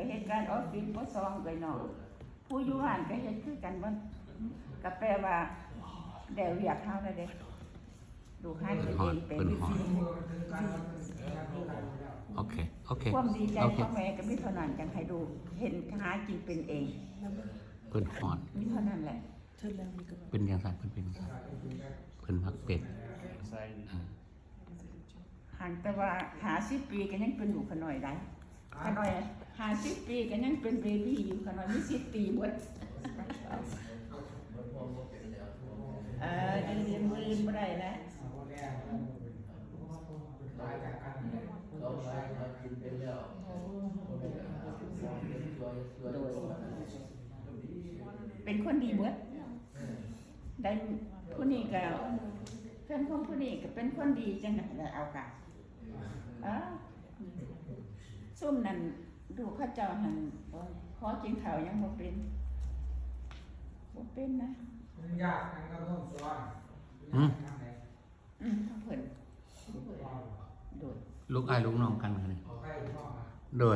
เหตุการณ์ออฟฟิศบ่ซองเลยน้องผู้อยู่บ้านก็เฮ็ดคือกันบ่ก็แปลว่าได้เรียกเฮาแล้วเด้ดูให้ตัวเองเป็นโอเคโอเค ความดีใจของแม่ก็มีเท่านั้นจังให้ดูเห็นหากินเป็นเอง เพิ่นฮอด มีเท่านั้นแหละ เป็นอย่างไรเพิ่นเป็นจังซั่นเพิ่นมักเป็ด ห่างแต่ว่า50 ปีก็ยังเป็นลูกขน่อยได้ขน่อย50 ปีก็ยังเป็นเบบี้อยู่ขน่อยมี10 ปีหมดเรียนบ่ได้แล้วเป็นคนดีเบิดได้ผู้นี้ก็เพื่อนของผู้นี้ก็เป็นคนดีจังไงแล้วเอาค่ะซุ่มนั่นดูข้าเจ้าหันขอกินข้าวยังบ่เป็นนะยากนั่นก็ต้องสอนเพิ่นโดยลูกอ้ายลูกน้องกันนี่โดย